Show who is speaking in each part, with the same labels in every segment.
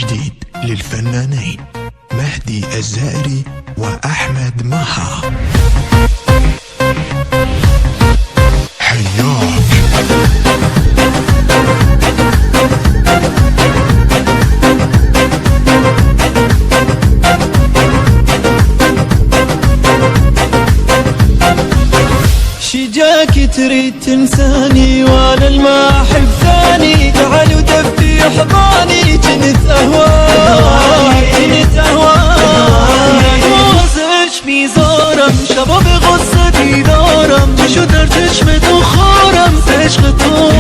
Speaker 1: جديد للفنانين مهدي الزائري وأحمد مها. حياك
Speaker 2: شجاك تريد تنساني وانا الما احب ثاني، تعال ودفي حضاني جنت اهواك وغزش في زورم شباب غصتي دورم شو درتش متوخورم تشغطون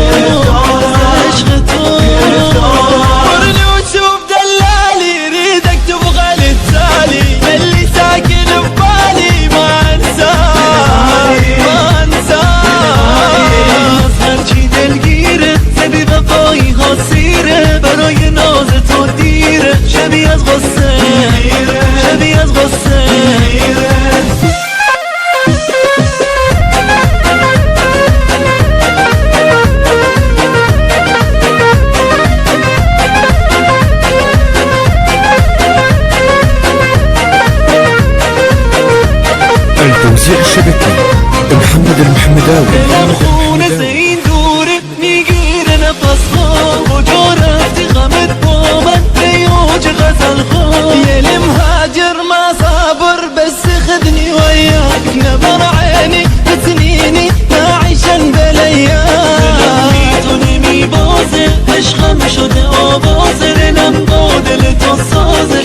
Speaker 2: ورني وتشوف دلالي ريدك تبغى للتالي اللي ساكن ببالي ما انساه برای ناز تو دیره شبیه از غصه
Speaker 1: التوزيع الشبكي محمد المحمداوي.
Speaker 2: خونه زين دوره میگیره نفسها و جا رفتی غمت با من ریوج غزل خون یه مهاجر ما صابر بس خذني وياك نظر عيني بسنيني نعيشن بالايام نمی بازه عشقم شده آوازه نم بادل تو سازه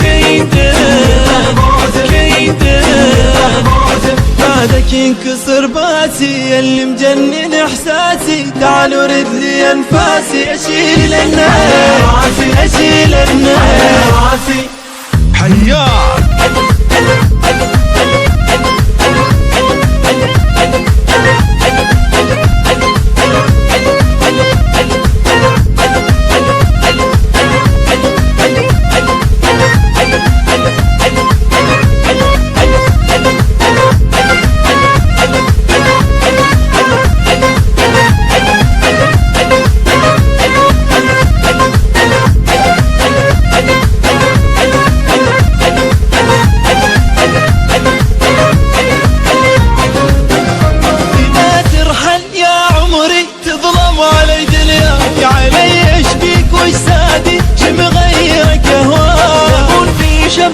Speaker 2: بعدك ينكسر باسي اللي مجنن احساسي تعال ورد لي انفاسي اشيل النار
Speaker 1: حياك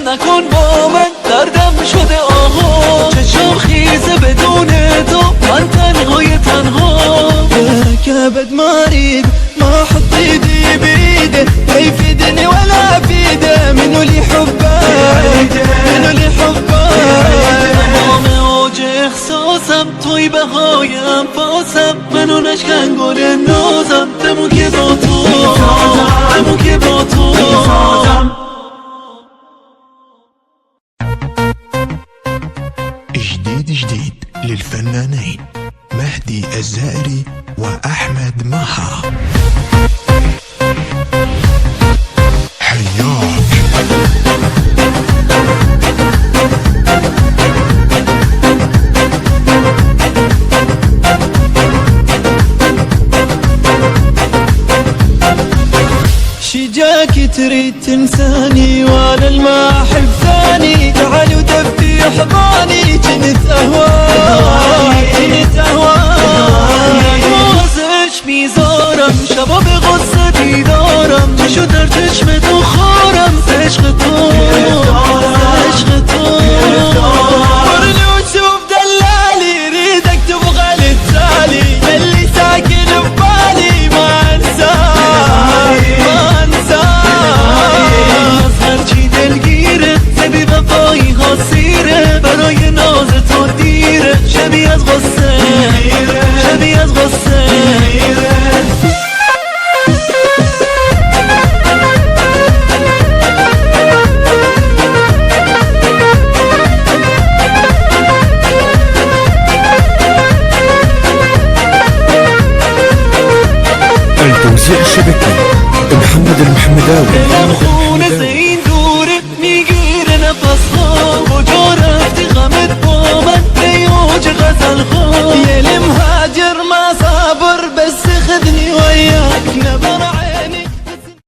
Speaker 2: نکن با من دردم شده آها چشم خیزه بدون تو من تنها بركبت مريض ما حط ايدي بيده لا يفيدني ولا فيده منو اللي حبه تمام اوج احساسم توی بهای انفاسم منو نشکن گل نازم دمو که با تو
Speaker 1: جديد للفنانين مهدي الزائري وأحمد مها. حياك
Speaker 2: شجاك تريد تنساني وانا الما احب ثاني، تعال ودفي حضاني جنت اهواك وغزش في زورم شباب غصتي دورم شو درتش متوخورم تشغطون ورني وتشوف دلالي ريدك تبغى للتالي اللي ساكن ببالي ما انساه برای ناز تو دیره شبیه از غصه
Speaker 1: التوزيع الشبكي محمد المحمداوي.
Speaker 2: خونه زين دوره میگیره نفسها و جا رفتی غمت با من ریوج غزل خون یه مهاجر ما صابر بس خذني وياك